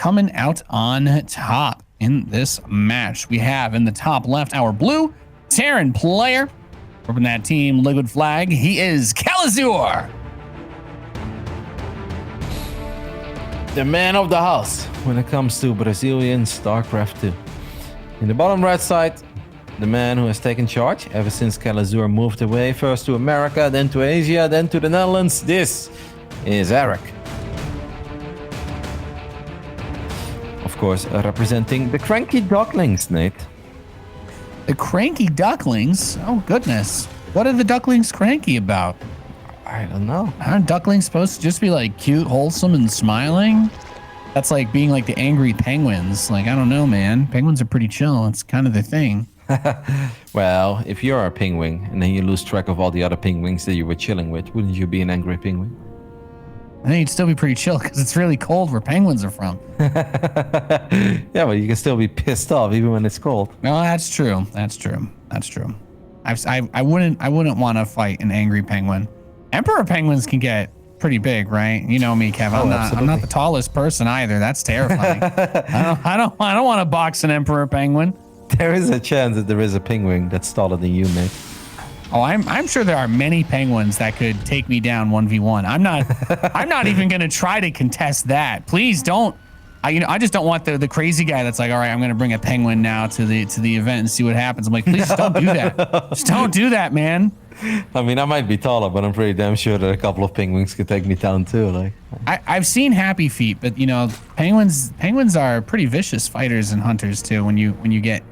coming out on top in this match. We have in the top left our blue Terran player. From that team Liquid Flag, he is Kelazhur. The man of the house when it comes to Brazilian StarCraft 2. In the bottom right side, the man who has taken charge ever since Kelazhur moved away, first to America, then to Asia, then to the Netherlands. This is Erik. Of course, representing the Cranky Ducklings, Nate. The Cranky Ducklings? Oh, goodness. What are the ducklings cranky about? I don't know. Aren't ducklings supposed to just be like cute, wholesome, and smiling? That's like being like the angry penguins. Like, I don't know, man. Penguins are pretty chill. It's kind of the thing. Well, if you're a penguin and then you lose track of all the other penguins that you were chilling with, wouldn't you be an angry penguin? I think you'd still be pretty chill because it's really cold where penguins are from. Yeah, but you can still be pissed off even when it's cold. No, that's true. That's true. That's true. I wouldn't want to fight an angry penguin. Emperor penguins can get pretty big, right? You know me, Kev. I'm not the tallest person either. That's terrifying. I don't want to box an emperor penguin. There is a chance that there is a penguin that's taller than you, Nate. Oh, I'm sure there are many penguins that could take me down 1v1. I'm not even gonna try to contest that. Please don't. I just don't want the crazy guy that's like, all right, I'm gonna bring a penguin now to the event and see what happens. I'm like, please don't do that. Just don't do that, man. I mean, I might be taller, but I'm pretty damn sure that a couple of penguins could take me down too. Like, I've seen Happy Feet, but you know, penguins are pretty vicious fighters and hunters too. When you get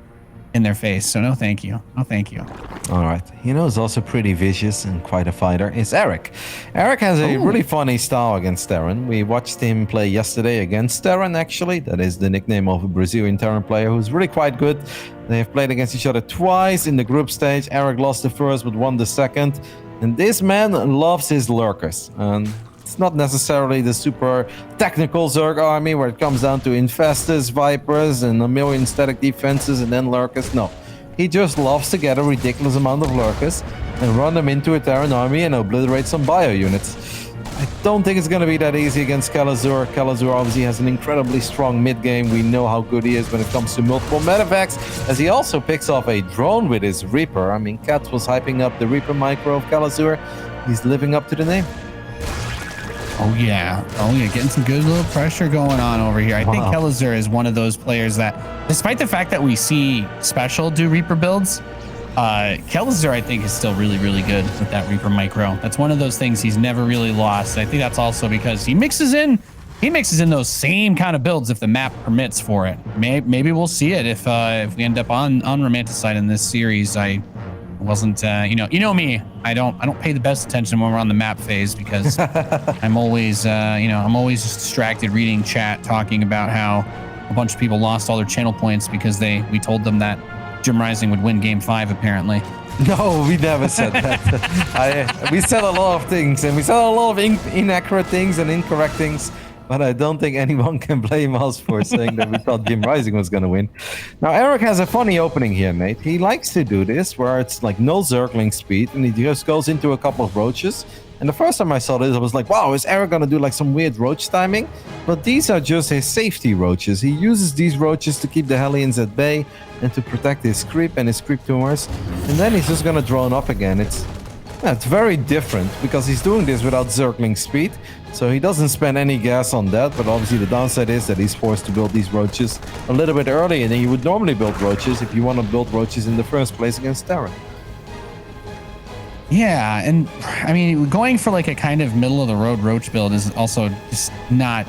in their face, so no thank you. No thank you. All right, you know, it's also pretty vicious and quite a fighter. It's Erik. Erik has a really funny style against Terran. We watched him play yesterday against Terran, actually. That is the nickname of a Brazilian Terran player who's really quite good. They have played against each other twice in the group stage. Erik lost the first but won the second. And this man loves his lurkers. And it's not necessarily the super technical Zerg army where it comes down to Infestors, Vipers, and a million static defenses and then lurkers. No, he just loves to get a ridiculous amount of lurkers and run them into a Terran army and obliterate some bio units. I don't think it's going to be that easy against Kelazhur. Kelazhur obviously has an incredibly strong mid-game. We know how good he is when it comes to multiple metavacs, as he also picks off a drone with his Reaper. I mean, Kat was hyping up the Reaper micro of Kelazhur. He's living up to the name. Oh yeah, getting some good little pressure going on over here. I think Kelazhur is one of those players that, despite the fact that we see Special do Reaper builds, Kelazhur I think is still really, really good with that Reaper micro. That's one of those things he's never really lost. I think that's also because he mixes in those same kind of builds if the map permits for it. Maybe we'll see it if we end up on Romanticide in this series. I wasn't you know me, I don't pay the best attention when we're on the map phase because I'm always I'm always just distracted reading chat talking about how a bunch of people lost all their channel points because we told them that Jim Rising would win game 5 apparently. No, we never said that. We said a lot of things, and we said a lot of inaccurate things and incorrect things, but I don't think anyone can blame us for saying that we thought Jim Rising was going to win. Now, Erik has a funny opening here, Nate. He likes to do this where it's like no Zergling speed, and he just goes into a couple of roaches. And the first time I saw this, I was like, wow, is Erik going to do like some weird roach timing? But these are just his safety roaches. He uses these roaches to keep the Hellions at bay and to protect his creep and his creep tumors. And then he's just going to drone up again. It's very different because he's doing this without Zergling speed. So he doesn't spend any gas on that. But obviously the downside is that he's forced to build these roaches a little bit earlier than you would normally build roaches if you want to build roaches in the first place against Terran. Yeah, and I mean, going for like a kind of middle of the road roach build is also just not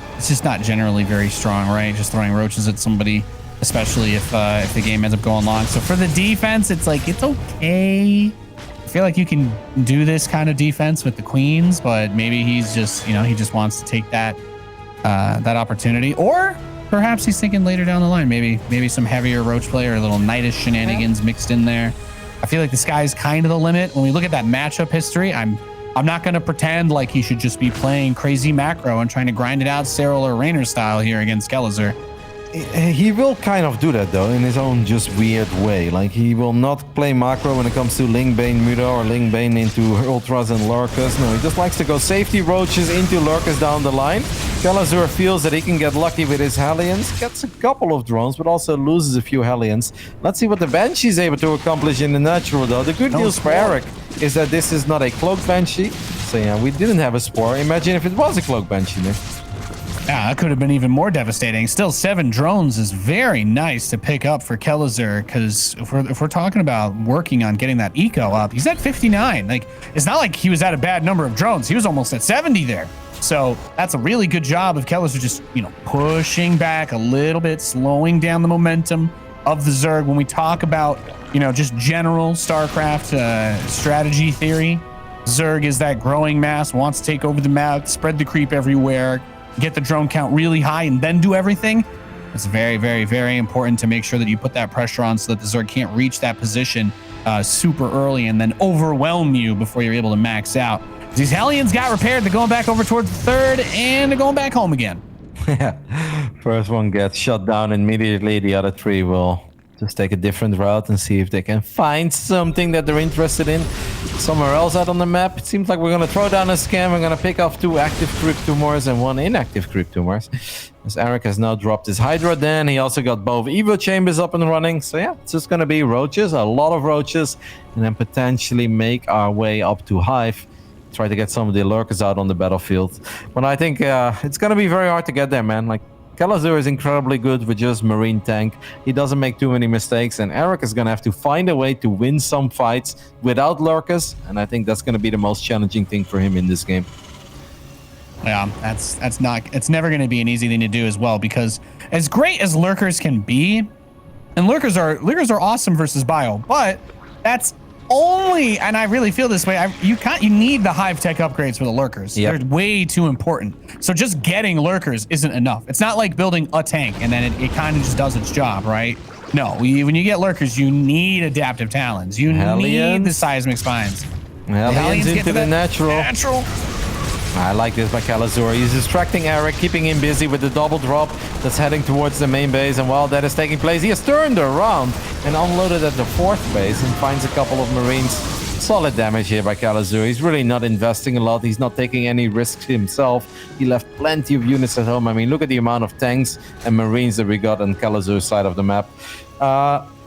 generally very strong, right? Just throwing roaches at somebody, especially if the game ends up going long. So for the defense, it's like, it's okay. I feel like you can do this kind of defense with the queens, but maybe he's just, he just wants to take that opportunity. Or perhaps he's thinking later down the line, maybe some heavier roach play or a little knightish shenanigans mixed in there. I feel like the sky's kind of the limit. When we look at that matchup history, I'm not going to pretend like he should just be playing crazy macro and trying to grind it out Cyril or Raynor style here against Kelazhur. He will kind of do that though in his own just weird way. Like he will not play macro when it comes to Ling Bane Muda or Ling Bane into Ultras and Lurkers. No, he just likes to go safety roaches into Lurkers down the line. Kelazhur feels that he can get lucky with his Hellions, gets a couple of drones, but also loses a few Hellions. Let's see what the Banshee is able to accomplish in the natural though. The good news for Erik is that this is not a Cloak Banshee. So yeah, we didn't have a Spore. Imagine if it was a Cloak Banshee, Nick. Yeah, that could have been even more devastating. Still, 7 drones is very nice to pick up for Kelazhur, because if we're talking about working on getting that eco up, he's at 59. Like, it's not like he was at a bad number of drones. He was almost at 70 there. So that's a really good job of Kelazhur just, pushing back a little bit, slowing down the momentum of the Zerg. When we talk about, just general StarCraft strategy theory, Zerg is that growing mass, wants to take over the map, spread the creep everywhere, get the drone count really high, and then do everything. It's very, very, very important to make sure that you put that pressure on so that the Zerg can't reach that position super early and then overwhelm you before you're able to max out. These Hellions got repaired. They're going back over towards the third, and they're going back home again. Yeah, first one gets shut down immediately. The other 3 will just take a different route and see if they can find something that they're interested in somewhere else out on the map. It seems like we're going to throw down a scan. We're going to pick off 2 active creep tumors and 1 inactive creep tumors. As Erik has now dropped his Hydra Den, he also got both Evo chambers up and running. So yeah, it's just going to be roaches, a lot of roaches, and then potentially make our way up to Hive. Try to get some of the lurkers out on the battlefield. But I think it's going to be very hard to get there, man. Like, Kelazhur is incredibly good with just Marine tank. He doesn't make too many mistakes, and Erik is going to have to find a way to win some fights without lurkers, and I think that's going to be the most challenging thing for him in this game. Yeah, it's never going to be an easy thing to do as well, because as great as lurkers can be, and lurkers are awesome versus bio, but that's only, and I really feel this way, you need the Hive tech upgrades for the lurkers. Yep. They're way too important. So just getting lurkers isn't enough. It's not like building a tank and then it kind of just does its job, right? No, when you get lurkers, you need adaptive talons. You need the seismic spines. Hellions into the natural. I like this by Kelazhur. He's distracting Erik, keeping him busy with the double drop that's heading towards the main base. And while that is taking place, he has turned around and unloaded at the 4th base and finds a couple of Marines. Solid damage here by Kelazhur. He's really not investing a lot. He's not taking any risks himself. He left plenty of units at home. I mean, look at the amount of tanks and Marines that we got on Kelazhur's side of the map.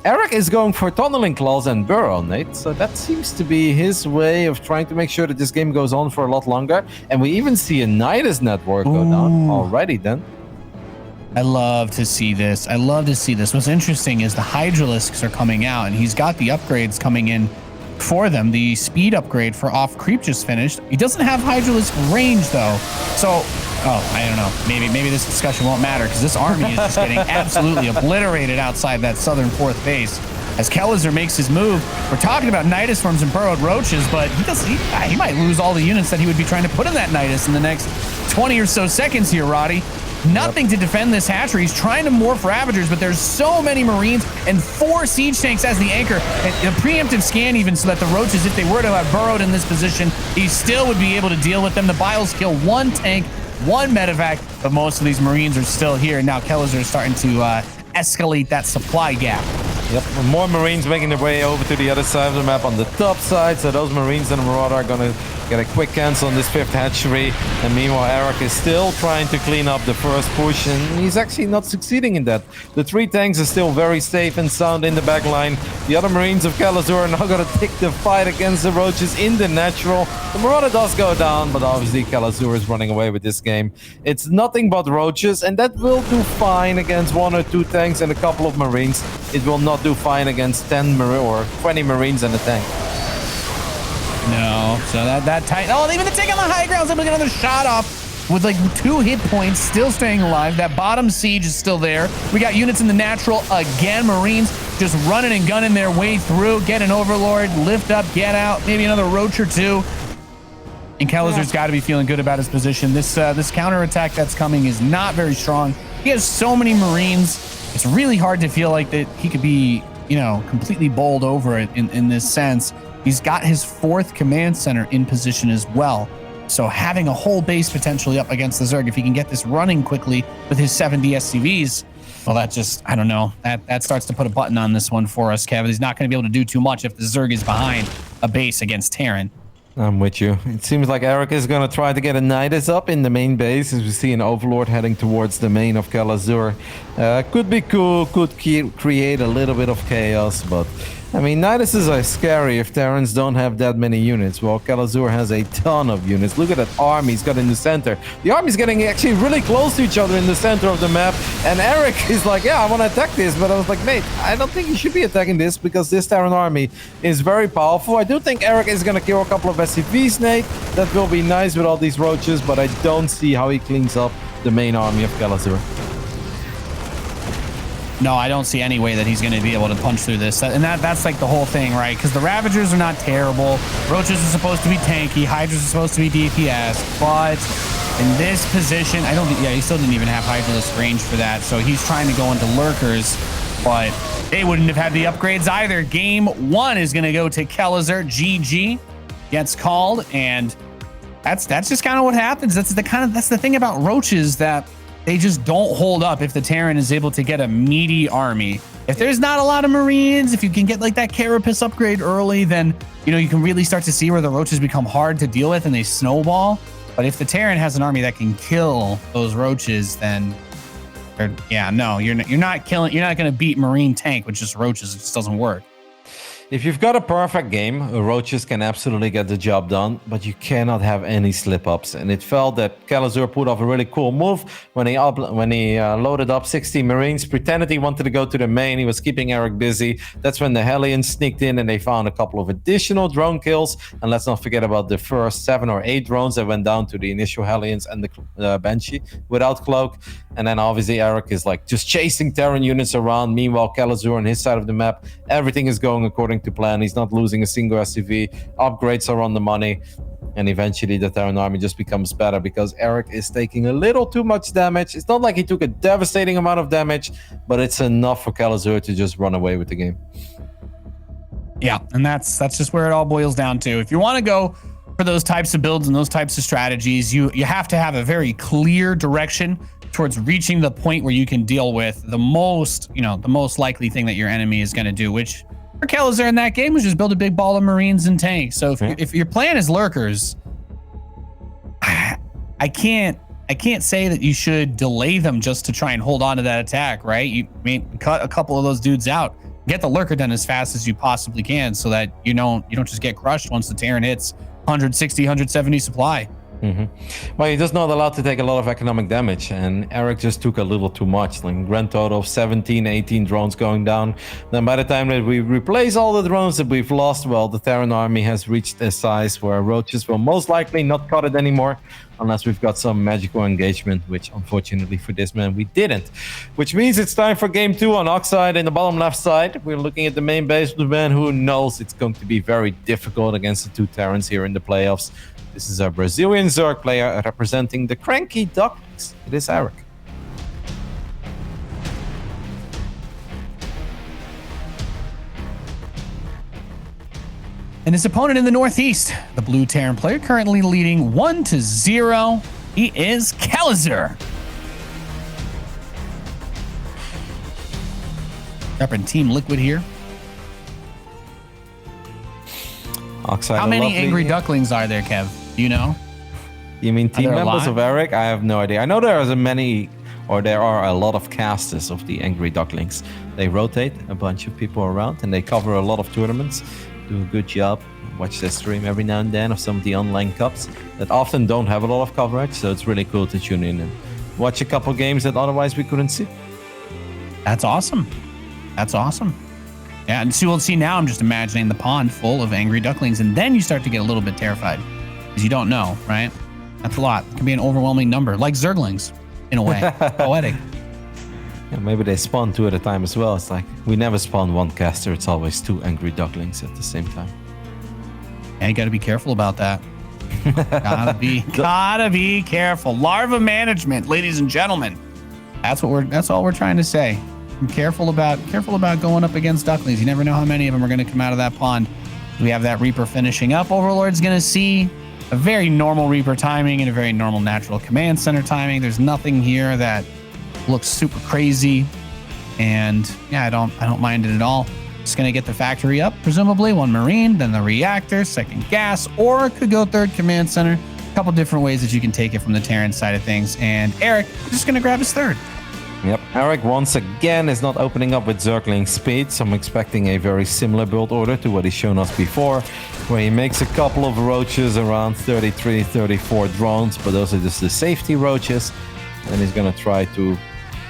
Erik is going for Tunneling Claws and Burrow, Nate. So that seems to be his way of trying to make sure that this game goes on for a lot longer. And we even see a Nidus network go down already then. I love to see this. What's interesting is the Hydralisks are coming out, and he's got the upgrades coming in for them. The speed upgrade for off creep just finished. He doesn't have Hydralisk range though. So, I don't know. Maybe this discussion won't matter, because this army is just getting absolutely obliterated outside that southern 4th base. As Kelazhur makes his move, we're talking about Nidus Swarms and Burrowed Roaches, but he might lose all the units that he would be trying to put in that Nidus in the next 20 or so seconds here, Roddy. Nothing to defend this hatchery. He's trying to morph Ravagers, but there's so many Marines and 4 siege tanks as the anchor. And a preemptive scan even, so that the Roaches, if they were to have burrowed in this position, he still would be able to deal with them. The Biles kill 1 tank, 1 medevac, but most of these Marines are still here. Now Kelazhur is starting to escalate that supply gap. Yep, more Marines making their way over to the other side of the map on the top side. So those Marines and the Marauder are going to get a quick cancel on this 5th hatchery. And meanwhile, Erik is still trying to clean up the first push, and he's actually not succeeding in that. The 3 tanks are still very safe and sound in the back line. The other Marines of Kelazhur are now going to take the fight against the Roaches in the natural. The Marauder does go down, but obviously Kelazhur is running away with this game. It's nothing but Roaches, and that will do fine against 1 or 2 tanks and a couple of Marines. It will not do fine against 10 or 20 Marines and a tank. No, so that tight. Oh, even the tank on the high ground is able to get another shot off with like 2 hit points, still staying alive. That bottom siege is still there. We got units in the natural again. Marines just running and gunning their way through. Get an Overlord, lift up, get out. Maybe another Roach or 2. And Kelazhur's got to be feeling good about his position. This counterattack that's coming is not very strong. He has so many Marines. It's really hard to feel like that he could be, completely bowled over it in this sense. He's got his 4th command center in position as well. So having a whole base potentially up against the Zerg, if he can get this running quickly with his 70 SCVs, well, that just, I don't know. That starts to put a button on this one for us, Kevin. He's not going to be able to do too much if the Zerg is behind a base against Terran. I'm with you. It seems like Erik is going to try to get a Nidus up in the main base as we see an Overlord heading towards the main of Kelazhur. Could be cool, could create a little bit of chaos, but I mean, Niduses are scary if Terrans don't have that many units. Well, Kelazhur has a ton of units. Look at that army he's got in the center. The army's getting actually really close to each other in the center of the map. And Erik is like, yeah, I want to attack this. But I was like, mate, I don't think you should be attacking this because this Terran army is very powerful. I do think Erik is going to kill a couple of SCVs, Nate. That will be nice with all these roaches. But I don't see how he cleans up the main army of Kelazhur. No, I don't see any way that he's going to be able to punch through this. And that's like the whole thing, right? Because the Ravagers are not terrible. Roaches are supposed to be tanky. Hydras are supposed to be DPS. But in this position, I don't think, yeah, he still didn't even have Hydralisk range for that. So he's trying to go into Lurkers, but they wouldn't have had the upgrades either. Game 1 is going to go to Kelazhur. GG gets called. And that's just kind of what happens. That's the thing about roaches, that they just don't hold up if the Terran is able to get a meaty army. If there's not a lot of Marines, if you can get like that Carapace upgrade early, then, you know, you can really start to see where the roaches become hard to deal with and they snowball. But if the Terran has an army that can kill those roaches, then yeah, no, you're not going to beat Marine tank with just roaches. It just doesn't work. If you've got a perfect game, roaches can absolutely get the job done, but you cannot have any slip-ups. And it felt that Kelazhur put off a really cool move when he loaded up 60 Marines, pretended he wanted to go to the main. He was keeping Erik busy. That's when the Hellions sneaked in and they found a couple of additional drone kills. And let's not forget about the first 7 or 8 drones that went down to the initial Hellions and the Banshee without cloak. And then obviously Erik is like just chasing Terran units around. Meanwhile, Kelazhur on his side of the map, everything is going according to plan. He's not losing a single SCV. Upgrades are on the money. And eventually the Terran army just becomes better because Erik is taking a little too much damage. It's not like he took a devastating amount of damage, but it's enough for Kelazhur to just run away with the game. Yeah, and that's just where it all boils down to. If you want to go for those types of builds and those types of strategies, you have to have a very clear direction towards reaching the point where you can deal with the most likely thing that your enemy is going to do, which for Kelazhur in that game was just build a big ball of Marines and tanks. So if your plan is Lurkers, I can't say that you should delay them just to try and hold on to that attack, right? You cut a couple of those dudes out, get the Lurker done as fast as you possibly can, so that you don't just get crushed once the Terran hits 160, 170 supply. Well, he does not allow to take a lot of economic damage, and Erik just took a little too much. Like grand total of 17, 18 drones going down. Then by the time that we replace all the drones that we've lost, well, the Terran army has reached a size where roaches will most likely not cut it anymore, unless we've got some magical engagement, which unfortunately for this man we didn't. Which means it's time for game 2 on Oxide in the bottom left side. We're looking at the main base of the man who knows it's going to be very difficult against the 2 Terrans here in the playoffs. This is a Brazilian Zerg player representing the Cranky Ducklings. It is Erik. And his opponent in the Northeast, the blue Terran player, currently leading 1-0. He is Kelazhur. Repping Team Liquid here. Oxide. How many angry ducklings are there, Kev? Do you know? You mean team members of Erik? I have no idea. I know there are a lot of casters of the angry ducklings. They rotate a bunch of people around and they cover a lot of tournaments. Do a good job. Watch their stream every now and then of some of the online cups that often don't have a lot of coverage. So it's really cool to tune in and watch a couple games that otherwise we couldn't see. That's awesome. That's awesome. Yeah, and so we'll see now. I'm just imagining the pond full of angry ducklings, and then you start to get a little bit terrified because you don't know, right? That's a lot. It can be an overwhelming number, like Zerglings in a way. Poetic. Yeah, maybe they spawn 2 at a time as well. It's like we never spawn 1 caster. It's always 2 angry ducklings at the same time. Yeah, you got to be careful about that. Gotta be careful. Larva management, ladies and gentlemen. That's all we're trying to say. Careful about going up against ducklings. You never know how many of them are going to come out of that pond. We have that Reaper finishing up. Overlord's going to see a very normal Reaper timing and a very normal natural command center timing. There's nothing here that looks super crazy. And yeah, I don't mind it at all. Just gonna get the factory up, presumably one Marine, then the reactor, second gas, or it could go third command center. A couple different ways that you can take it from the Terran side of things. And Erik just gonna grab his third. Yep, Erik once again is not opening up with Zergling speed, so I'm expecting a very similar build order to what he's shown us before, where he makes a couple of roaches around 33, 34 drones, but those are just the safety roaches, and he's gonna try to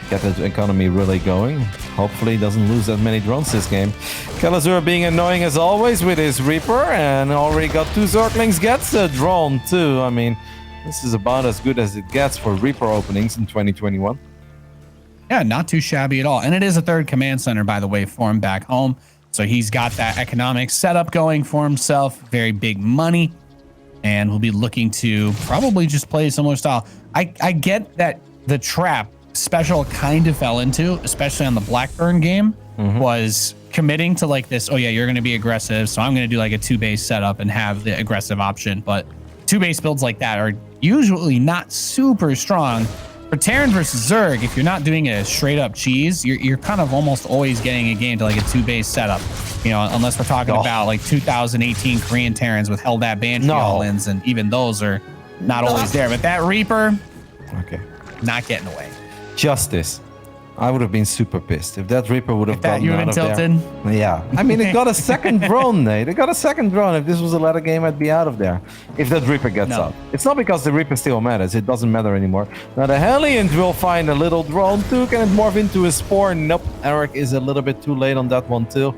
get the economy really going. Hopefully he doesn't lose that many drones this game. Kelazhur being annoying as always with his Reaper, and already got 2 Zerglings, gets a drone too. I mean, this is about as good as it gets for Reaper openings in 2021. Yeah, not too shabby at all. And it is a third command center, by the way, for him back home. So he's got that economic setup going for himself, very big money, and will be looking to probably just play a similar style. I get that the trap Special kind of fell into, especially on the Blackburn game, was committing to like this, oh yeah, you're going to be aggressive, so I'm going to do like a 2-base setup and have the aggressive option. But 2-base builds like that are usually not super strong. For Terran versus Zerg, if you're not doing a straight up cheese, you're kind of almost always getting a game to like a 2-base setup. You know, unless we're talking about like 2018 Korean Terrans with Helldat Banshee all-ins, and even those are not always there. But that Reaper, not getting away. Justice. I would have been super pissed if that Reaper would have gotten out of tilted. there. Yeah. I mean, it got a second drone, Nate. It got a second drone. If this was a ladder game, I'd be out of there. If that Reaper gets out. It's not because the Reaper still matters. It doesn't matter anymore. Now, the Hellions will find a little drone too. Can it morph into a Spore? Nope. Erik is a little bit too late on that one too.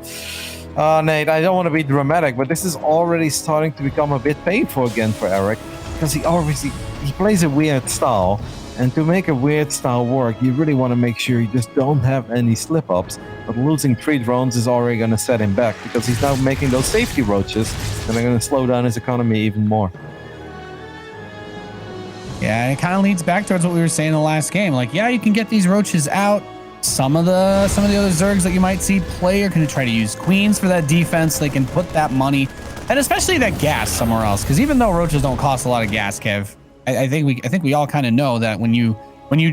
Nate, I don't want to be dramatic, but this is already starting to become a bit painful again for Erik, because he plays a weird style. And to make a weird style work, you really want to make sure you just don't have any slip-ups. But losing 3 drones is already going to set him back, because he's now making those safety roaches that are going to slow down his economy even more. Yeah, it kind of leads back towards what we were saying in the last game. Like, yeah, you can get these roaches out. Some of the other Zergs that you might see play are going to try to use queens for that defense. They can put that money, and especially that gas, somewhere else. Because even though roaches don't cost a lot of gas, Kev, I think we all kind of know that when you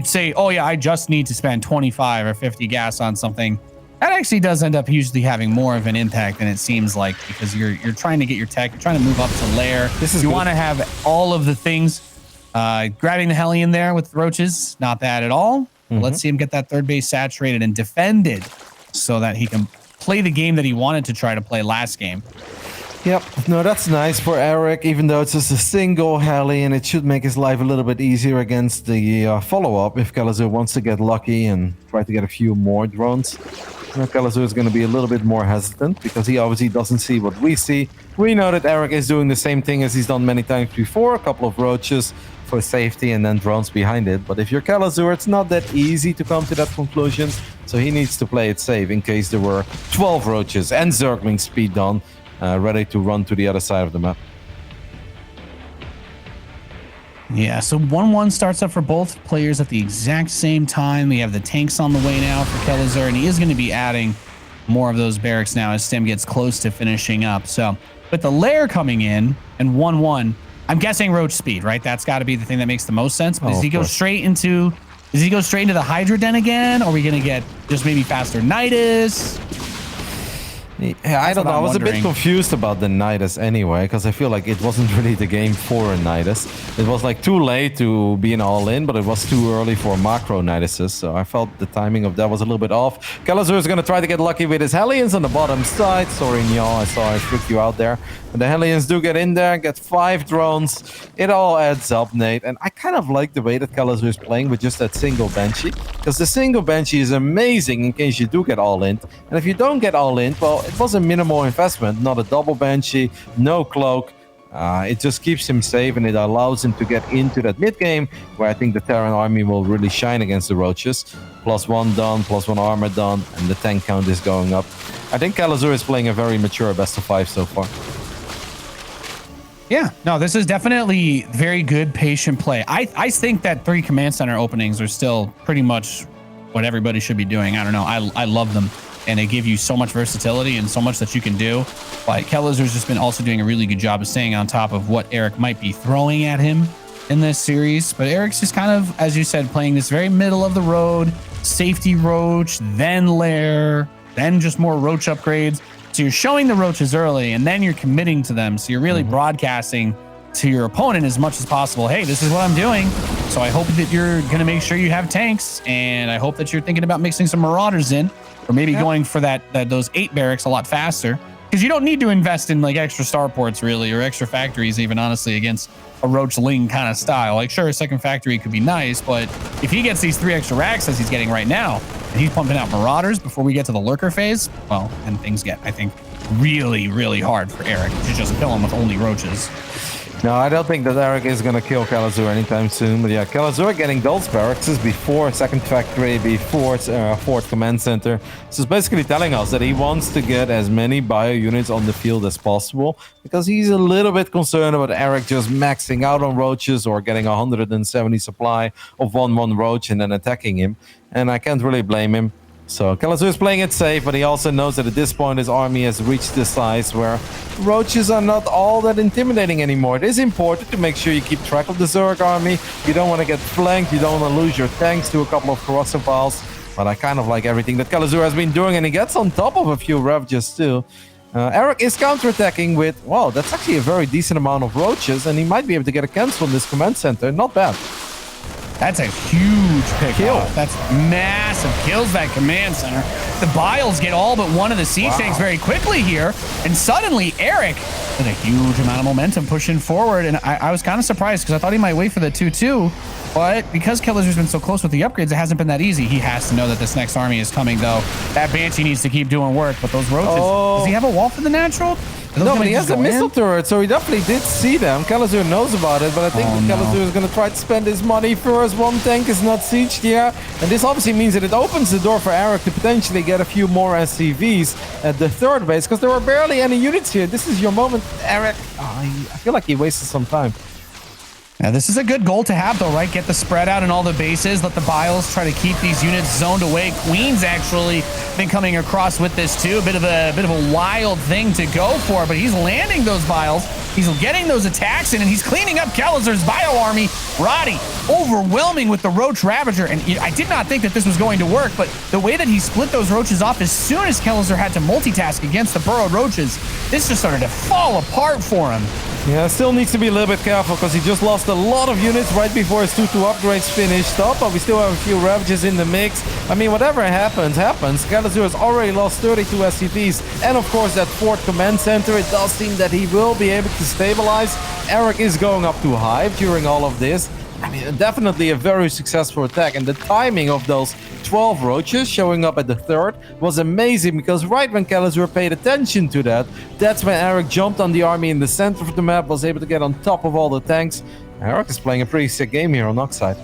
say, oh yeah, I just need to spend 25 or 50 gas on something, that actually does end up usually having more of an impact than it seems like, because you're trying to get your tech, you're trying to move up to lair. You want to have all of the things. Grabbing the Hellion there with the roaches, not bad at all. Let's see him get that 3rd base saturated and defended so that he can play the game that he wanted to try to play last game. Yep, no, that's nice for Erik, even though it's just a single heli, and it should make his life a little bit easier against the follow-up if Kelazhur wants to get lucky and try to get a few more drones. Now, Kelazhur is going to be a little bit more hesitant, because he obviously doesn't see what we see. We know that Erik is doing the same thing as he's done many times before, a couple of roaches for safety and then drones behind it. But if you're Kelazhur, it's not that easy to come to that conclusion, so he needs to play it safe in case there were 12 roaches and Zergling speed done, ready to run to the other side of the map. Yeah, so 1-1 starts up for both players at the exact same time. We have the tanks on the way now for Kelazhur, and he is going to be adding more of those barracks now as Stem gets close to finishing up. So with the lair coming in and 1-1, I'm guessing roach speed, right? That's got to be the thing that makes the most sense. But does he go straight into the Hydra Den again? Or are we going to get just maybe faster Nidus? Yeah, I don't know. I was a bit confused about the Nidus anyway, because I feel like it wasn't really the game for a Nidus. It was like too late to be an all-in, but it was too early for macro Niduses, so I felt the timing of that was a little bit off. Kelazhur is going to try to get lucky with his Hellions on the bottom side. Sorry, Nyo, I saw I freaked you out there. But the Hellions do get in there, get 5 drones. It all adds up, Nate, and I kind of like the way that Kelazhur is playing with just that single Banshee, because the single Banshee is amazing in case you do get all-in. And if you don't get all-in, well, it was a minimal investment, not a double Banshee, no cloak. It just keeps him safe, and it allows him to get into that mid game where I think the Terran army will really shine against the roaches. +1 done, +1 armor done, and the tank count is going up. I think Kelazhur is playing a very mature best of 5 so far. Yeah, no, this is definitely very good patient play. I think that 3 command center openings are still pretty much what everybody should be doing. I don't know. I love them, and they give you so much versatility and so much that you can do. Like Kelazhur's just been also doing a really good job of staying on top of what Erik might be throwing at him in this series. But Erik's just kind of, as you said, playing this very middle of the road, safety roach, then lair, then just more roach upgrades. So you're showing the roaches early, and then you're committing to them. So you're really broadcasting to your opponent as much as possible. Hey, this is what I'm doing. So I hope that you're going to make sure you have tanks, and I hope that you're thinking about mixing some marauders in, or maybe going for those 8 barracks a lot faster, because you don't need to invest in like extra starports really, or extra factories even, honestly, against a roach ling kind of style. Like sure, a second factory could be nice, but if he gets these 3 extra racks as he's getting right now, and he's pumping out marauders before we get to the lurker phase, well, and things get, I think, really, really hard for Erik to just kill him with only roaches. No, I don't think that Erik is going to kill Kelazhur anytime soon. But yeah, Kelazhur getting those barracks before second factory, before fourth command center. So it's basically telling us that he wants to get as many bio units on the field as possible, because he's a little bit concerned about Erik just maxing out on roaches or getting 170 supply of 1/1 roach and then attacking him. And I can't really blame him. So Kelazhur is playing it safe, but he also knows that at this point his army has reached the size where roaches are not all that intimidating anymore. It is important to make sure you keep track of the Zerg army. You don't want to get flanked, you don't want to lose your tanks to a couple of corrosive files. But I kind of like everything that Kelazhur has been doing, and he gets on top of a few ravages too. Erik is counterattacking with, wow, that's actually a very decent amount of roaches, and he might be able to get a cancel on this command center. Not bad. That's a huge kill. That's massive. Kills that command center. The Biles get all but one of the siege tanks very quickly here. And suddenly Erik with a huge amount of momentum pushing forward. And I was kind of surprised because I thought he might wait for the 2-2. But because Kelazhur's been so close with the upgrades, it hasn't been that easy. He has to know that this next army is coming, though. That Banshee needs to keep doing work. But those roaches, does he have a wall for the natural? No, but he has a missile turret, so he definitely did see them. Kelazhur knows about it, but I think Kelazhur is going to try to spend his money first. One tank is not sieged here, and this obviously means that it opens the door for Erik to potentially get a few more SCVs at the third base, because there are barely any units here. This is your moment, Erik. I feel like he wasted some time. Now, this is a good goal to have, though, right? Get the spread out in all the bases. Let the Biles try to keep these units zoned away. Queen's actually been coming across with this, too. A bit of a wild thing to go for, but he's landing those Biles. He's getting those attacks in, and he's cleaning up Kelazhur's bio army. Roddy, overwhelming with the Roach Ravager. And I did not think that this was going to work, but the way that he split those roaches off as soon as Kelazhur had to multitask against the burrowed roaches, this just started to fall apart for him. Yeah, still needs to be a little bit careful because he just lost a lot of units right before his 2-2 upgrades finished up, but we still have a few Ravages in the mix. I mean, whatever happens. Kelazhur has already lost 32 SCVs, and of course that fourth command center, it does seem that he will be able to stabilize. Erik is going up to Hive during all of this. I mean, definitely a very successful attack, and the timing of those 12 roaches showing up at the third was amazing, because right when Kelazhur paid attention to that, that's when Erik jumped on the army in the center of the map, was able to get on top of all the tanks. Erik is playing a pretty sick game here on Oxide.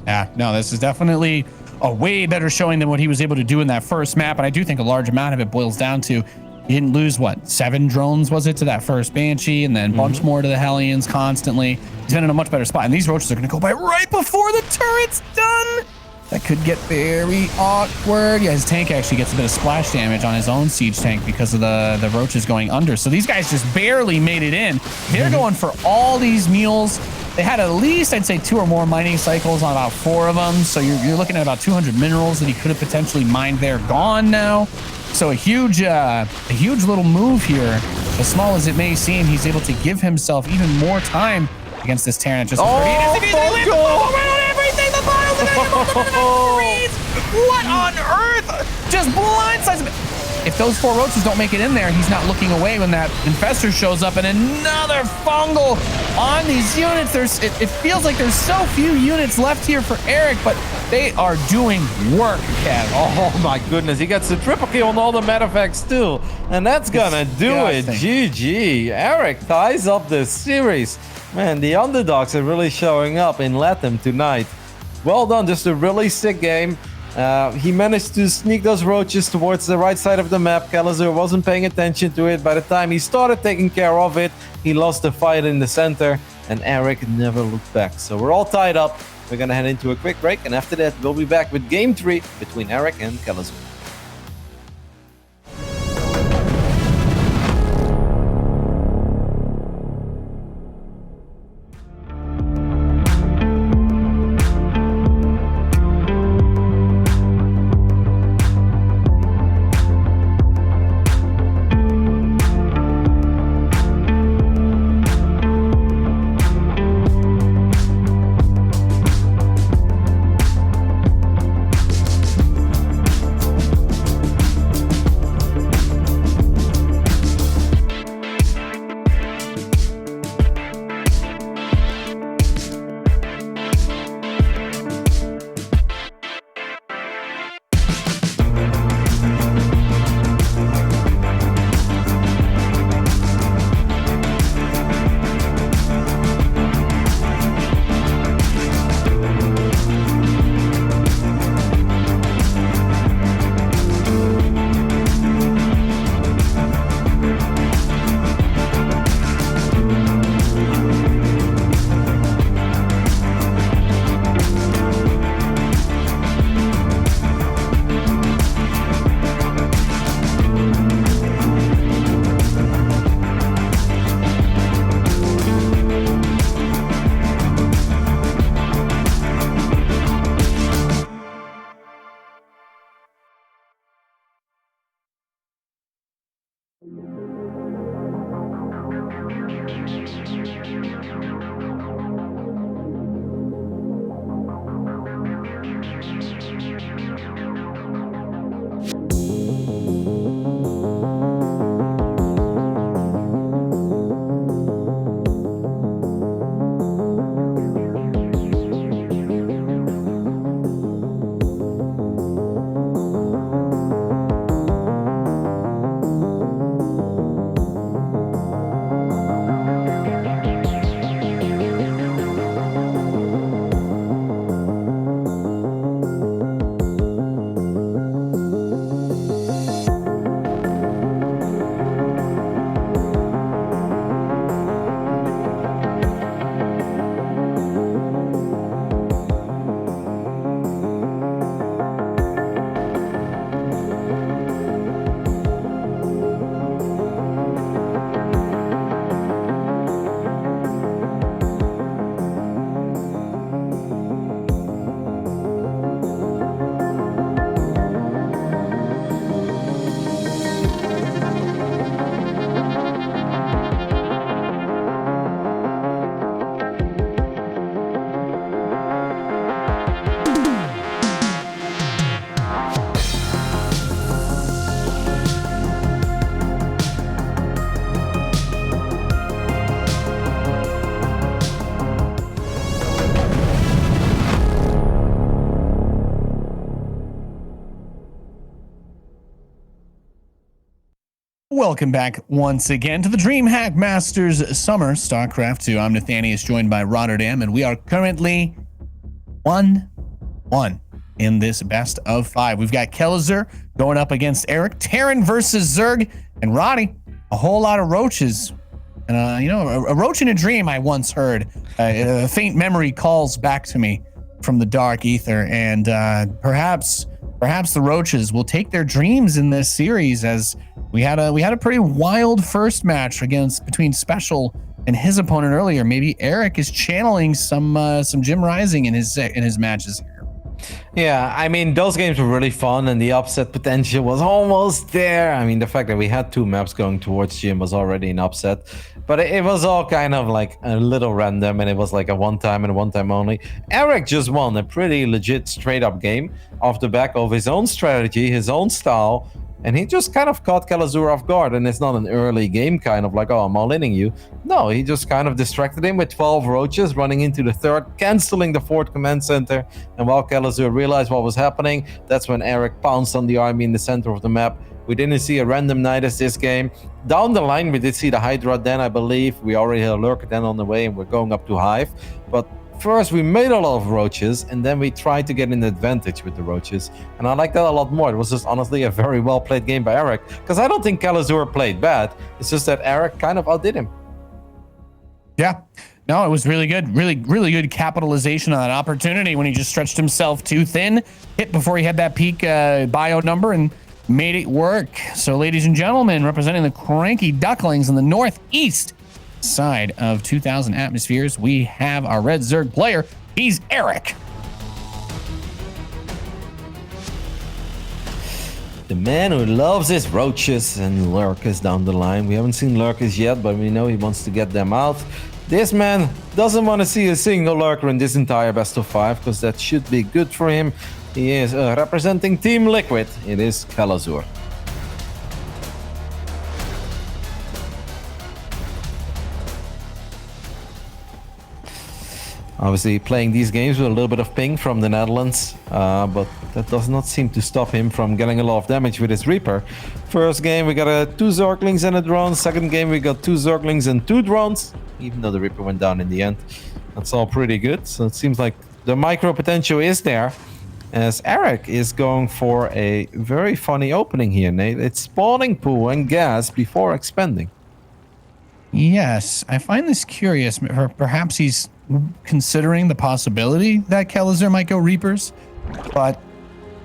Yeah, no, this is definitely a way better showing than what he was able to do in that first map, and I do think a large amount of it boils down to he didn't lose, what, 7 drones, was it, to that first Banshee, and then a bunch more to the Hellions constantly. He's been in a much better spot, and these roaches are going to go by right before the turret's done. That could get very awkward. Yeah, his tank actually gets a bit of splash damage on his own siege tank because of the roaches going under. So these guys just barely made it in. They're going for all these mules. They had at least, I'd say, 2 or more mining cycles on about 4 of them. So you're looking at about 200 minerals that he could have potentially mined there, gone now. So a huge little move here. As small as it may seem, he's able to give himself even more time against this Terran. Just what on earth? Just blindsides him. If those 4 roaches don't make it in there, he's not looking away when that infestor shows up, and another fungal on these units. It feels like there's so few units left here for Erik, but they are doing work, Kev. Oh my goodness, he gets the triple kill on all the Metafacts too, and that's gonna do it. GG. Erik ties up the series. Man, the underdogs are really showing up in Latam tonight. Well done, just a really sick game. He managed to sneak those roaches towards the right side of the map. Kelazhur wasn't paying attention to it. By the time he started taking care of it, he lost the fight in the center, and Erik never looked back. So we're all tied up. We're going to head into a quick break, and after that, we'll be back with Game 3 between Erik and Kelazhur. Welcome back once again to the DreamHack Masters Summer StarCraft 2. I'm Nathanius, joined by Rotterdam, and we are currently 1-1 in this best of 5. We've got Kelazhur going up against Erik, Terran versus Zerg, and Roddy, a whole lot of roaches. And, a roach in a dream, I once heard. A faint memory calls back to me from the dark ether, and perhaps the roaches will take their dreams in this series, as we had a pretty wild first match between Special and his opponent earlier. Maybe Erik is channeling some Jim Rising in his matches here. Yeah, I mean, those games were really fun, and the upset potential was almost there. I mean, the fact that we had 2 maps going towards Jim was already an upset, but it was all kind of like a little random, and it was like a one-time and a one-time only. Erik just won a pretty legit straight-up game off the back of his own strategy, his own style, and he just kind of caught Kelazhur off guard. And it's not an early game kind of like, oh, I'm all-inning you. No, he just kind of distracted him with 12 roaches running into the third, canceling the fourth command center. And while Kelazhur realized what was happening, that's when Erik pounced on the army in the center of the map. We didn't see a random Nidus this game. Down the line, we did see the Hydra Den, I believe. We already had a Lurker Den on the way, and we're going up to Hive. But first, we made a lot of roaches, and then we tried to get an advantage with the roaches. And I like that a lot more. It was just honestly a very well-played game by Erik, because I don't think Kelazhur played bad. It's just that Erik kind of outdid him. Yeah. No, it was really good. Really good capitalization on that opportunity when he just stretched himself too thin, hit before he had that peak bio number and made it work. So, ladies and gentlemen, representing the Cranky Ducklings in the northeast side of 2000 Atmospheres, we have our Red Zerg player. He's Erik. The man who loves his roaches and lurkers down the line. We haven't seen lurkers yet, but we know he wants to get them out. This man doesn't want to see a single lurker in this entire best of 5 because that should be good for him. He is representing Team Liquid. It is Kelazhur. Obviously playing these games with a little bit of ping from the Netherlands, but that does not seem to stop him from getting a lot of damage with his Reaper. First game we got 2 Zerglings and a drone. Second game we got 2 Zerglings and 2 drones, even though the Reaper went down in the end. That's all pretty good. So it seems like the micro potential is there, as Erik is going for a very funny opening here, Nate. It's spawning pool and gas before expanding. Yes, I find this curious. Perhaps he's considering the possibility that Kelazhur might go Reapers, but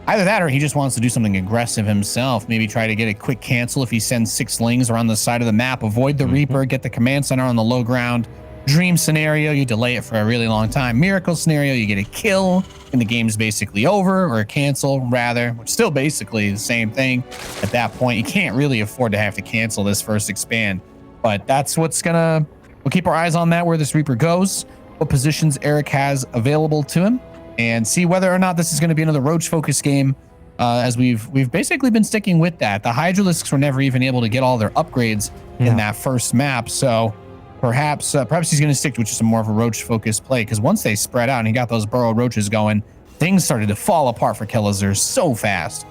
either that or he just wants to do something aggressive himself. Maybe try to get a quick cancel if he sends 6 lings around the side of the map, avoid the Reaper, get the command center on the low ground. Dream scenario, you delay it for a really long time. Miracle scenario, you get a kill and the game's basically over, or a cancel rather, which is still basically the same thing at that point. You can't really afford to have to cancel this first expand, but that's what's we'll keep our eyes on that, where this Reaper goes, what positions Erik has available to him, and see whether or not this is going to be another Roach focus game, as we've basically been sticking with that. The Hydralisks were never even able to get all their upgrades in that first map, so perhaps he's going to stick to just more of a Roach focused play, because once they spread out and he got those burrow roaches going, things started to fall apart for Kelazhur so fast.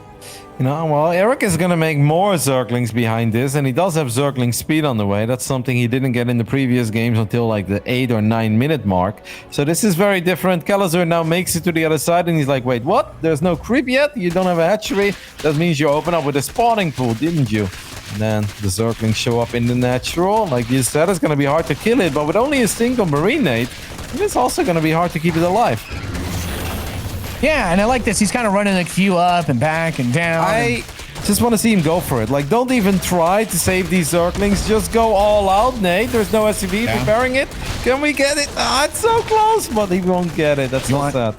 You know, well, Erik is going to make more Zerglings behind this, and he does have Zergling speed on the way. That's something he didn't get in the previous games until like the 8 or 9 minute mark. So this is very different. Kelazhur now makes it to the other side, and he's like, wait, what? There's no creep yet? You don't have a hatchery? That means you open up with a spawning pool, didn't you? And then the Zerglings show up in the natural. Like you said, it's going to be hard to kill it, but with only a single Marine Nade, it's also going to be hard to keep it alive. Yeah, and I like this. He's kind of running the queue up and back and down. I just want to see him go for it. Like, don't even try to save these Zerglings. Just go all out, Nate. There's no SCV preparing it. Can we get it? Ah, it's so close, but he won't get it. That's not sad.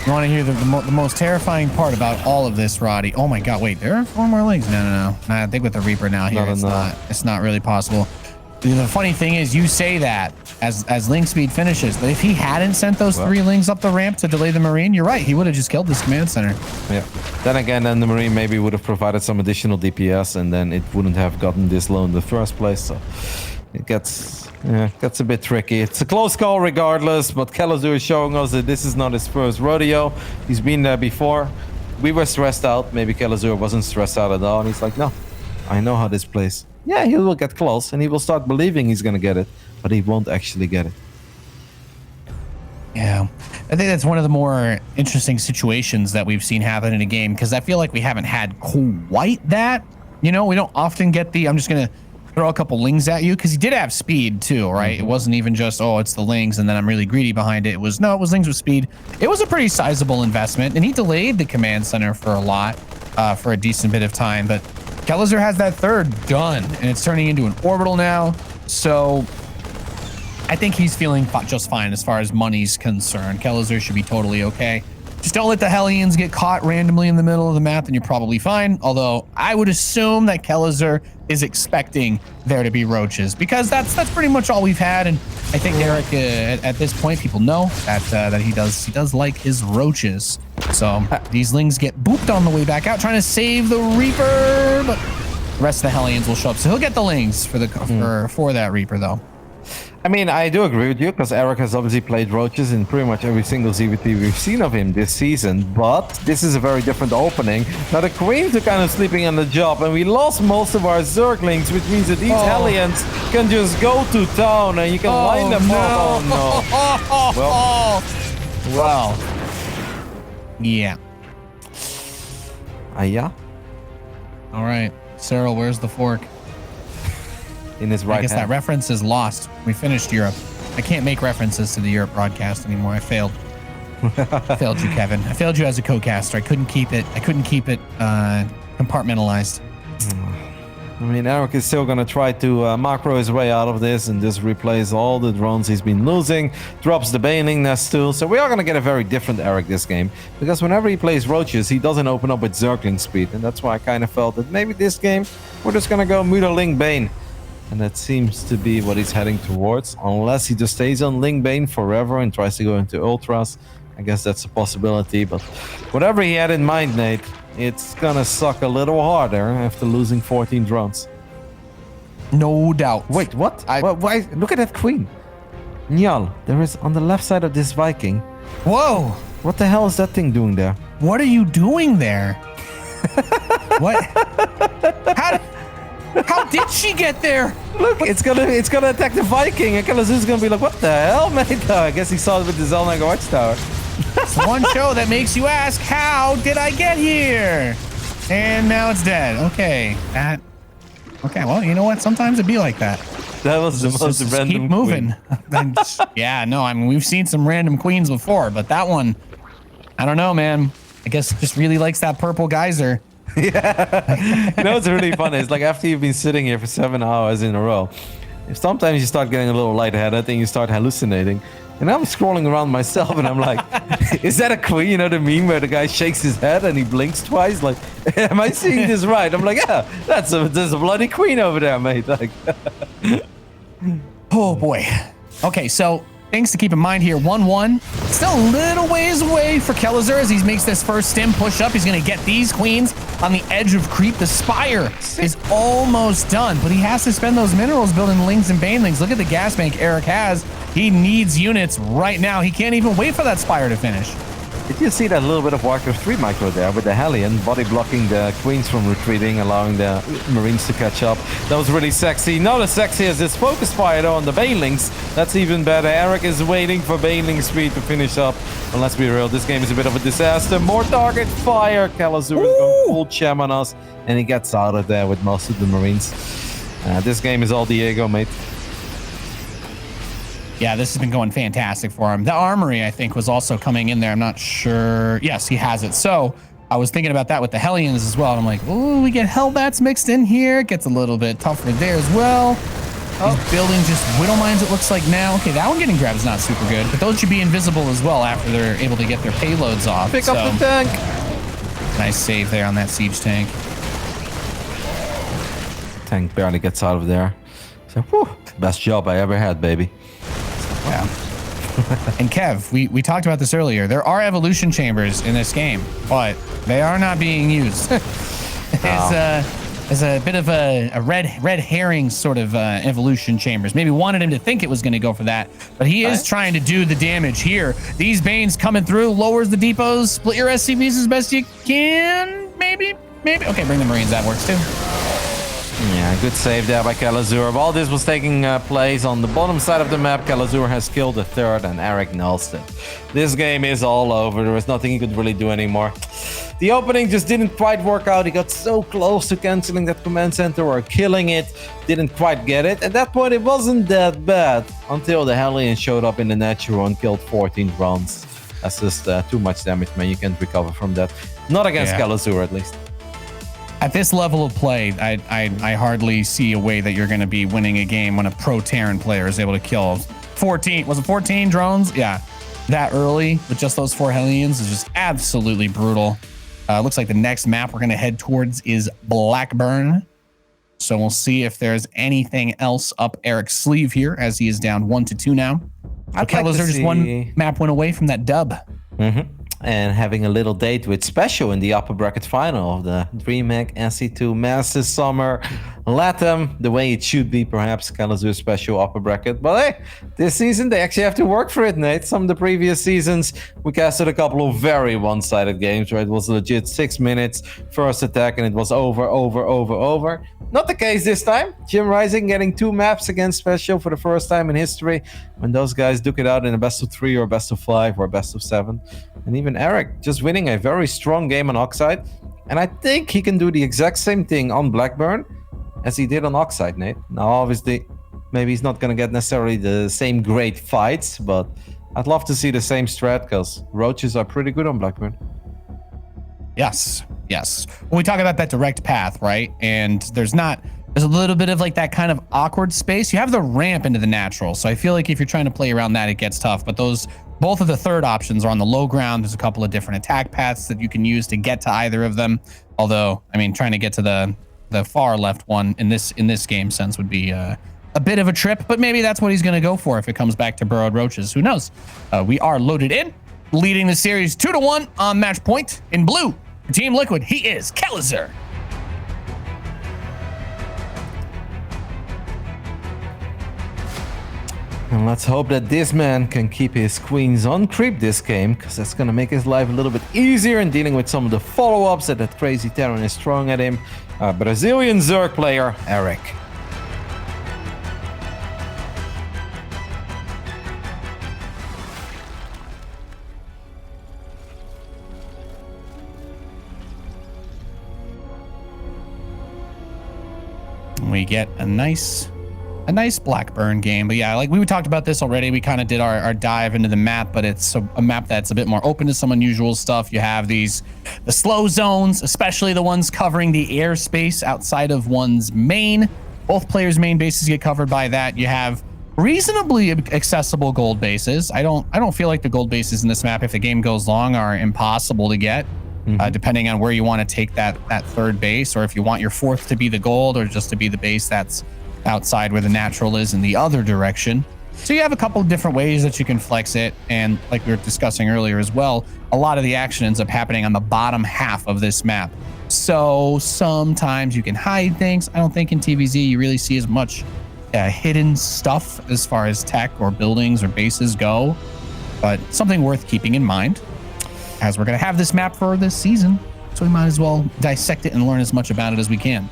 You want to hear the most terrifying part about all of this, Roddy? Oh my God! Wait, there are 4 more links. No. I think with the Reaper now here, it's not really possible. The funny thing is, you say that as link speed finishes, but if he hadn't sent those 3 lings up the ramp to delay the Marine, you're right, he would have just killed this command center. Yeah. Then again, then the Marine maybe would have provided some additional DPS, and then it wouldn't have gotten this low in the first place. So it gets a bit tricky. It's a close call regardless, but Kelazhur is showing us that this is not his first rodeo. He's been there before. We were stressed out. Maybe Kelazhur wasn't stressed out at all, and he's like, no, I know how this plays. Yeah, he will get close, and he will start believing he's going to get it, but he won't actually get it. Yeah, I think that's one of the more interesting situations that we've seen happen in a game, because I feel like we haven't had quite that. You know, we don't often get the, I'm just going to throw a couple lings at you, because he did have speed too, right? It wasn't even just, oh, it's the lings, and then I'm really greedy behind it. It was lings with speed. It was a pretty sizable investment, and he delayed the command center for a decent bit of time, but Kelazhur has that third done, and it's turning into an orbital now. So I think he's feeling just fine as far as money's concerned. Kelazhur should be totally okay. Just don't let the Hellions get caught randomly in the middle of the map, and you're probably fine. Although I would assume that Kelazhur is expecting there to be roaches, because that's pretty much all we've had. And I think Erik, at this point, people know that he does like his roaches. So these lings get booped on the way back out, trying to save the Reaper, but the rest of the Hellions will show up. So he'll get the lings for that Reaper, though. I mean, I do agree with you, because Erik has obviously played roaches in pretty much every single ZVT we've seen of him this season, but this is a very different opening. Now, the Queens are kind of sleeping on the job, and we lost most of our Zerglings, which means that these Hellions can just go to town, and you can line them up. Oh, no. Well. Yeah. Yeah? All right. Cyril, where's the fork? In his right I guess hand. that reference is lost. We finished Europe. I can't make references to the Europe broadcast anymore. I failed. I failed you, Kevin. I failed you as a co-caster. I couldn't keep it compartmentalized. I mean, Erik is still going to try to macro his way out of this and just replace all the drones he's been losing. Drops the Baneling Nest too. So we are going to get a very different Erik this game. Because whenever he plays Roaches, he doesn't open up with Zergling speed. And that's why I kind of felt that maybe this game, we're just going to go Muta Ling Bane. And that seems to be what he's heading towards. Unless he just stays on Ling Bane forever and tries to go into Ultras. I guess that's a possibility. But whatever he had in mind, Nate, it's gonna suck a little harder after losing 14 drones. No doubt. Wait, what? Why? Look at that queen. Njal, there is on the left side of this Viking. Whoa! What the hell is that thing doing there? What are you doing there? What? How did she get there? Look, it's gonna attack the Viking, and Kelazhur's gonna be like, what the hell, mate? I guess he saw it with the Zelnaga Watchtower. It's one show that makes you ask, how did I get here? And now it's dead. Okay, well, you know what? Sometimes it'd be like that. That was the most just random keep moving. Yeah, no, I mean, we've seen some random queens before, but that one, I don't know, man. I guess just really likes that purple geyser. Yeah. You know what's really funny? It's like after you've been sitting here for 7 hours in a row, sometimes you start getting a little lightheaded and you start hallucinating. And I'm scrolling around myself and I'm like, is that a queen? You know the meme where the guy shakes his head and he blinks twice? Like, am I seeing this right? I'm like, yeah, there's a bloody queen over there, mate. Like, oh boy. Okay, so things to keep in mind here. 1-1. Still a little ways away for Kelazhur as he makes this first stim push up. He's going to get these queens on the edge of creep. The Spire is almost done, but he has to spend those minerals building Lings and Banelings. Look at the gas bank Erik has. He needs units right now. He can't even wait for that Spire to finish. Did you see that little bit of Warcraft 3 micro there with the Hellion body blocking the queens from retreating, allowing the Marines to catch up? That was really sexy. Not as sexy as this focus fire though on the Banelings. That's even better. Erik is waiting for Baneling speed to finish up. And let's be real, this game is a bit of a disaster. More target fire. Kelazhur is going full cham on us, and he gets out of there with most of the Marines. This game is all Diego, mate. Yeah, this has been going fantastic for him. The armory, I think, was also coming in there. I'm not sure. Yes, he has it. So I was thinking about that with the Hellions as well. And I'm like, oh, we get Hellbats mixed in here. It gets a little bit tougher there as well. He's building just Widow Mines, it looks like now. Okay, that one getting grabbed is not super good, but those should be invisible as well after they're able to get their payloads off. Pick up the tank. Nice save there on that siege tank. Tank barely gets out of there. So, whew, best job I ever had, baby. Yeah. And Kev, we talked about this earlier. There are evolution chambers in this game, but they are not being used. There's a bit of a red herring sort of evolution chambers. Maybe wanted him to think it was going to go for that, but he is trying to do the damage here. These Banes coming through, lowers the depots, split your SCVs as best you can. Maybe. Okay, bring the Marines. That works too. Yeah, good save there by Kelazhur. While this was taking place on the bottom side of the map, Kelazhur has killed the third and Erik nails it. This game is all over. There was nothing he could really do anymore. The opening just didn't quite work out. He got so close to canceling that command center or killing it. Didn't quite get it. At that point, it wasn't that bad until the Hellion showed up in the natural and killed 14 rounds. That's just too much damage, man. You can't recover from that. Not against Kelazhur, at least. At this level of play, I hardly see a way that you're going to be winning a game when a pro Terran player is able to kill 14. Was it 14 drones? Yeah. That early with just those 4 Hellions is just absolutely brutal. Looks like the next map we're going to head towards is Blackburn. So we'll see if there's anything else up Erik's sleeve here as he is down 1-2 now. Kelazhur just one map went away from that dub. And having a little date with Special in the upper bracket final of the DreamHack SC2 Masters Summer Latam, the way it should be, perhaps Kelazhur Special upper bracket. But hey, this season they actually have to work for it, Nate. Some of the previous seasons we casted a couple of very one-sided games where it was legit 6 minutes first attack and it was over. Not the case this time. Jim Rising getting 2 maps against Special for the first time in history when those guys duke it out in a best of 3 or best of 5 or best of 7. And even Erik just winning a very strong game on Oxide. And I think he can do the exact same thing on Blackburn as he did on Oxide, Nate. Now, obviously, Maybe he's not going to get necessarily the same great fights, but I'd love to see the same strat because roaches are pretty good on Blackburn. Yes. When we talk about that direct path, right? And there's a little bit of like that kind of awkward space. You have the ramp into the natural. So I feel like if you're trying to play around that, it gets tough. But both of the third options are on the low ground. There's a couple of different attack paths that you can use to get to either of them. Although, I mean, trying to get to the far left one in this game sense would be a bit of a trip, but maybe that's what he's going to go for if it comes back to burrowed roaches. Who knows? We are loaded in, leading the series 2-1 on match point. In blue, for Team Liquid, he is Kelazhur. And let's hope that this man can keep his queens on creep this game, because that's going to make his life a little bit easier in dealing with some of the follow-ups that crazy Terran is throwing at him. Brazilian Zerg player, Erik. We get a nice Blackburn game. But yeah, like we talked about this already. We kind of did our dive into the map, but it's a map that's a bit more open to some unusual stuff. You have the slow zones, especially the ones covering the airspace outside of one's main. Both players' main bases get covered by that. You have reasonably accessible gold bases. I don't feel like the gold bases in this map, if the game goes long, are impossible to get. Depending on where you want to take that third base, or if you want your fourth to be the gold, or just to be the base that's outside where the natural is in the other direction. So you have a couple of different ways that you can flex it. And like we were discussing earlier as well, a lot of the action ends up happening on the bottom half of this map. So sometimes you can hide things. I don't think in TVZ you really see as much hidden stuff as far as tech or buildings or bases go, but something worth keeping in mind as we're going to have this map for this season. So we might as well dissect it and learn as much about it as we can.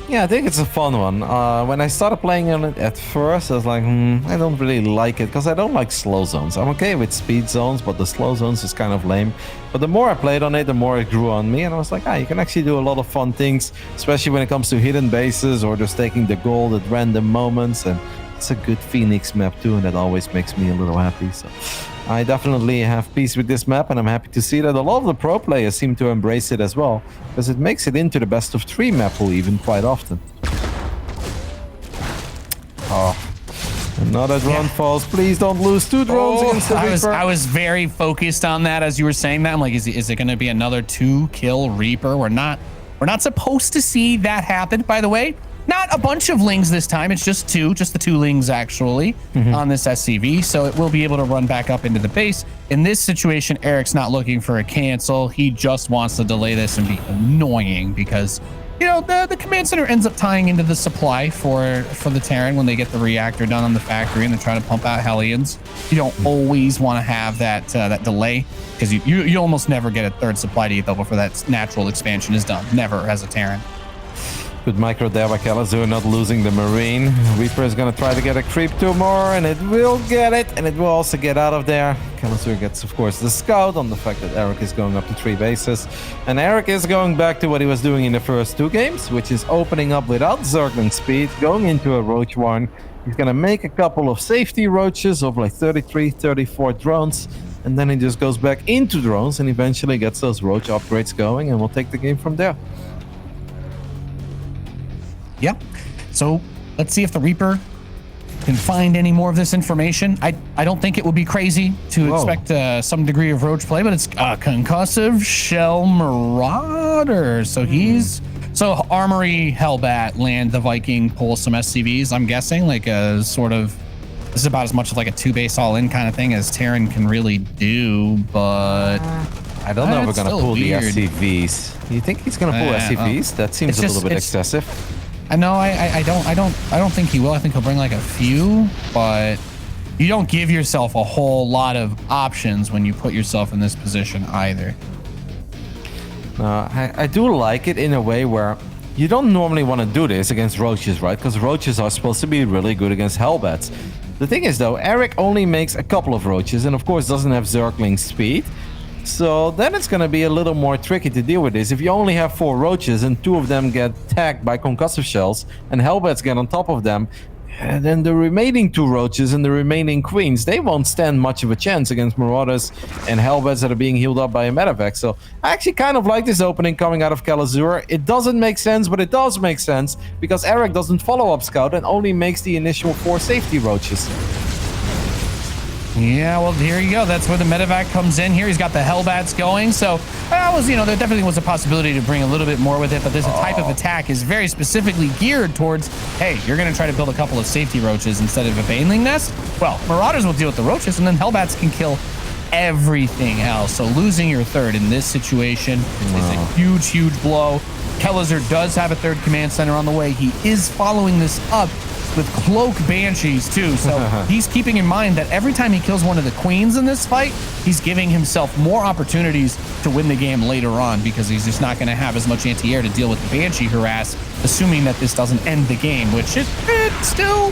Yeah, I think it's a fun one. When I started playing on it at first, I was like, I don't really like it because I don't like slow zones. I'm okay with speed zones, but the slow zones is kind of lame. But the more I played on it, the more it grew on me. And I was like, you can actually do a lot of fun things, especially when it comes to hidden bases or just taking the gold at random moments. And it's a good Phoenix map too, and that always makes me a little happy. So I definitely have peace with this map, and I'm happy to see that a lot of the pro players seem to embrace it as well, because it makes it into the best of 3 map pool even quite often. Oh, another drone falls. Please don't lose 2 drones against the Reaper. I was very focused on that as you were saying that. I'm like, is it going to be another 2-kill Reaper? We're not supposed to see that happen, by the way. Not a bunch of lings this time. It's just the 2 lings actually on this SCV. So it will be able to run back up into the base. In this situation, Erik's not looking for a cancel. He just wants to delay this and be annoying because, you know, the command center ends up tying into the supply for the Terran when they get the reactor done on the factory and they're trying to pump out Hellions. You don't always want to have that delay because you almost never get a third supply depot before that natural expansion is done. Never as a Terran. Good micro there by Kelazhur, not losing the Marine. Reaper is going to try to get a creep 2 more, and it will get it, and it will also get out of there. Kelazhur gets, of course, the scout on the fact that Erik is going up to 3 bases. And Erik is going back to what he was doing in the first 2 games, which is opening up without Zergling speed, going into a Roach Warren. He's going to make a couple of safety roaches of like 33, 34 drones, and then he just goes back into drones and eventually gets those Roach upgrades going, and we'll take the game from there. Yeah. So let's see if the Reaper can find any more of this information. I don't think it would be crazy to expect some degree of Roach play, but it's concussive shell marauder. So so Armory Hellbat land the Viking, pull some SCVs. I'm guessing like a sort of, this is about as much of like a 2-base all-in kind of thing as Terran can really do, but I don't know if we're gonna pull weird. The SCVs. You think he's gonna pull SCVs? That seems a little bit excessive. I know. I don't think he will. I think he'll bring like a few, but you don't give yourself a whole lot of options when you put yourself in this position either. I do like it in a way where you don't normally want to do this against roaches, right? Because roaches are supposed to be really good against hellbats. The thing is though, Erik only makes a couple of roaches and of course doesn't have Zergling speed. So then it's going to be a little more tricky to deal with this. If you only have 4 roaches and 2 of them get tagged by concussive shells and hellbats get on top of them, And then the remaining 2 roaches and the remaining queens, they won't stand much of a chance against marauders and hellbats that are being healed up by a medevac. So I actually kind of like this opening coming out of Kelazhur. It doesn't make sense, but it does make sense because Erik doesn't follow up scout and only makes the initial 4 safety roaches. Yeah, well, here you go. That's where the medevac comes in here. He's got the hellbats going. So that was, there definitely was a possibility to bring a little bit more with it. But this type of attack is very specifically geared towards, hey, you're going to try to build a couple of safety roaches instead of a baneling nest. Well, marauders will deal with the roaches, and then hellbats can kill everything else. So losing your third in this situation is a huge, huge blow. Kelazhur does have a third command center on the way. He is following this up with cloak banshees too, so he's keeping in mind that every time he kills one of the queens in this fight, he's giving himself more opportunities to win the game later on because he's just not going to have as much anti-air to deal with the banshee harass, assuming that this doesn't end the game, which it still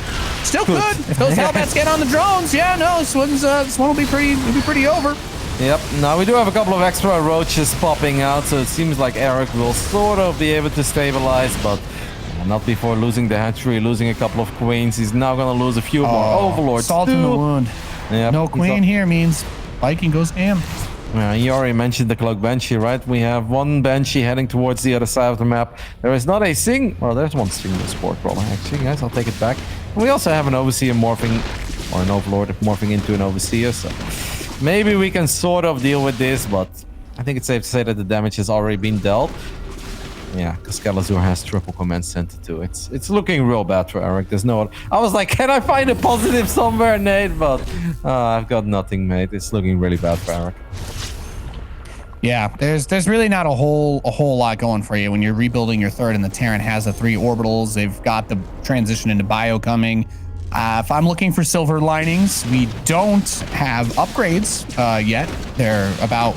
could. If those hellbats get on the drones, this one will be pretty over. Yep, now we do have a couple of extra roaches popping out, so it seems like Erik will sort of be able to stabilize, but not before losing the hatchery, losing a couple of queens. He's now going to lose a few more overlords. Salt in the wound. Yep, no queen here means Viking goes ham. You already mentioned the cloak banshee, right? We have 1 banshee heading towards the other side of the map. There is not a well, there's 1 single sport crawler actually, guys. I'll take it back. And we also have an overseer morphing, or an overlord morphing into an overseer, so maybe we can sort of deal with this, but I think it's safe to say that the damage has already been dealt. Yeah, because Kelazhur has triple command center too. It's looking real bad for Erik. There's no... I was like, can I find a positive somewhere, Nate? But I've got nothing, mate. It's looking really bad for Erik. Yeah, there's really not a whole lot going for you when you're rebuilding your third and the Terran has the 3 orbitals. They've got the transition into bio coming. If I'm looking for silver linings, we don't have upgrades yet. They're about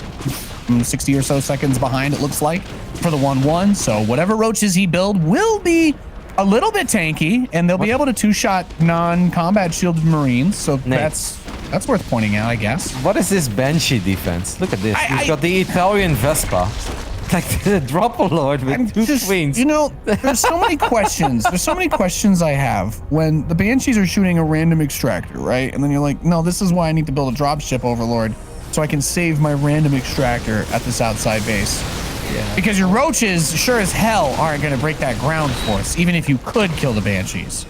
60 or so seconds behind, it looks like, for the 1-1. So whatever roaches he build will be a little bit tanky, and they'll be able to 2-shot non-combat shielded marines. So that's worth pointing out, I guess. What is this banshee defense? Look at this. We've got the Italian Vespa. Like the drop lord with 2 queens. There's so many questions. There's so many questions I have when the banshees are shooting a random extractor, right? And then you're like, no, this is why I need to build a dropship overlord so I can save my random extractor at this outside base. Yeah. Because your roaches sure as hell aren't going to break that ground force, even if you could kill the banshees.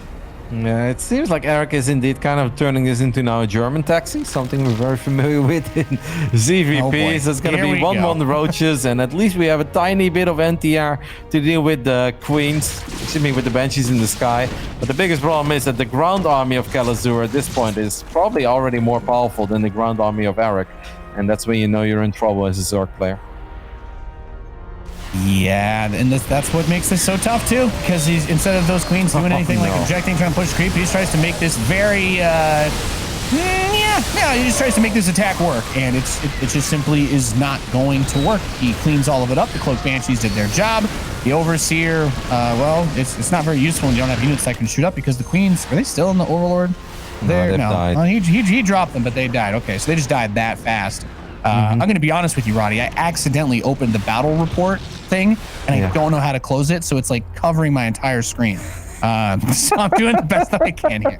Yeah, it seems like Erik is indeed kind of turning this into now a German taxi, something we're very familiar with in ZVP. So it's going to be 1-1 roaches, and at least we have a tiny bit of NTR to deal with the queens, with the banshees in the sky. But the biggest problem is that the ground army of Kelazhur at this point is probably already more powerful than the ground army of Erik, and that's when you know you're in trouble as a Zerg player. Yeah, and that's what makes this so tough too, because he's, instead of those queens doing anything like objecting, trying to push creep, he just tries to make this very he just tries to make this attack work, and it just simply is not going to work. He cleans all of it up. The cloak banshees did their job. The overseer, well, it's not very useful when you don't have units that can shoot up, because the queens, are they still in the overlord? They've died. He dropped them, but they died. Okay, so they just died that fast. I'm going to be honest with you, Roddy. I accidentally opened the battle report thing, and I don't know how to close it, so it's like covering my entire screen. So I'm doing the best that I can here.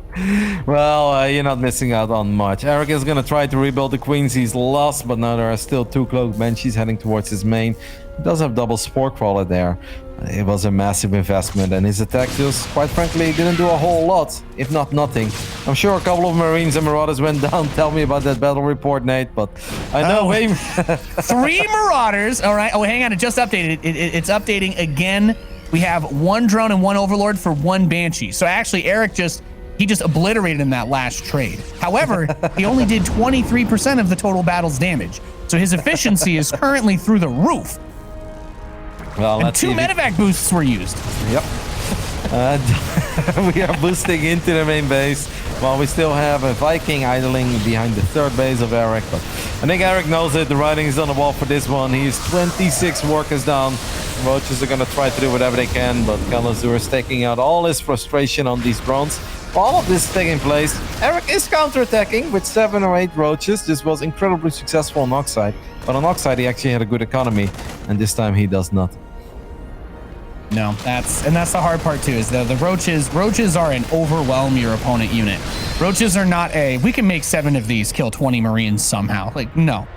Well, you're not missing out on much. Erik is going to try to rebuild the queens he's lost, but now there are still 2 cloak banshees heading towards his main. He does have double spore crawler there. It was a massive investment, and his attack just, quite frankly, didn't do a whole lot, if not nothing. I'm sure a couple of Marines and Marauders went down. Tell me about that battle report, Nate, but I know... 3 Marauders, all right. Oh, hang on, it just updated. It's updating again. We have 1 drone and 1 Overlord for 1 Banshee. So actually, Erik just obliterated him that last trade. However, he only did 23% of the total battle's damage. So his efficiency is currently through the roof. Well, and 2 medevac boosts were used. Yep. We are boosting into the main base while we still have a Viking idling behind the 3rd base of Erik. But I think Erik knows it. The writing is on the wall for this one. He's 26 workers down. The Roaches are going to try to do whatever they can, but Kelazhur is taking out all his frustration on these drones. While all of this is taking place, Erik is counterattacking with 7 or 8 Roaches. This was incredibly successful on Oxide, but on Oxide he actually had a good economy, and this time he does not. No, that's the hard part too, is the roaches are an overwhelm your opponent unit. Roaches are not we can make 7 of these kill 20 Marines somehow. Like, no,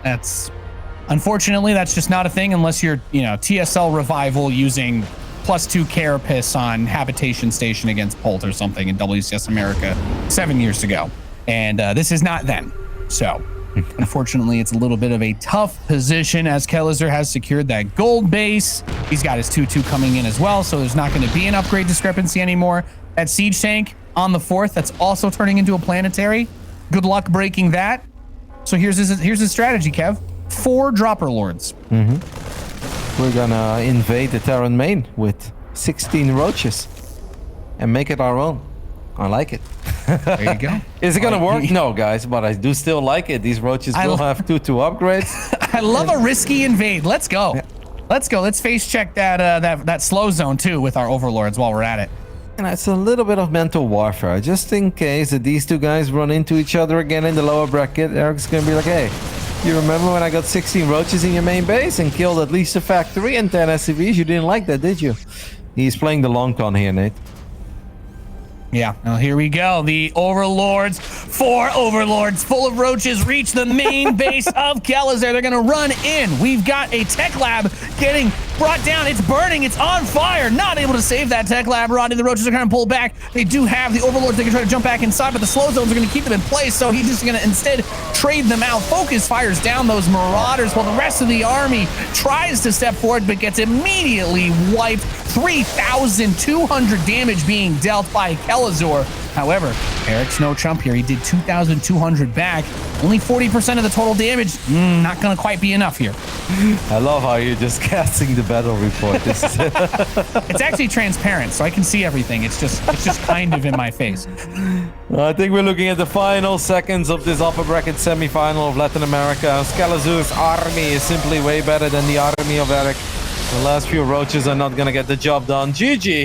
unfortunately, that's just not a thing unless you're, TSL Revival using +2 carapace on Habitation Station against Polt or something in WCS America 7 years ago. And this is not them. So unfortunately, it's a little bit of a tough position as Kelazhur has secured that gold base. He's got his 2-2 coming in as well, so there's not going to be an upgrade discrepancy anymore. That siege tank on the 4th, that's also turning into a planetary. Good luck breaking that. So here's his strategy, Kev. 4 dropper lords. We're gonna invade the Terran main with 16 roaches and make it our own. I like it. There you go. Is it gonna work? No, guys, but I do still like it. These roaches will have 2-2 upgrades. I love a risky invade. Let's go. Yeah. Let's go. Let's face check that slow zone too with our overlords while we're at it. And it's a little bit of mental warfare, just in case that these two guys run into each other again in the lower bracket. Eric's gonna be like, hey, you remember when I got 16 roaches in your main base and killed at least a factory and 10 SCVs? You didn't like that, did you? He's playing the long con here, Nate. Yeah, well, here we go. The overlords, 4 overlords full of roaches reach the main base of Kelazhur. They're going to run in. We've got a tech lab getting brought down. It's burning. It's on fire. Not able to save that tech lab, Rodney. The roaches are going to pull back. They do have the overlords. They can try to jump back inside, but the slow zones are going to keep them in place, so he's just going to instead trade them out. Focus fires down those marauders while the rest of the army tries to step forward, but gets immediately wiped. 3,200 damage being dealt by Kelazhur. However, Eric's no chump here. He did 2,200 back. Only 40% of the total damage. Not going to quite be enough here. I love how you're just casting the battle report. It's actually transparent, so I can see everything. It's just kind of in my face. I think we're looking at the final seconds of this upper bracket semifinal of Latin America. Kelazhur's army is simply way better than the army of Erik. The last few roaches are not going to get the job done. GG.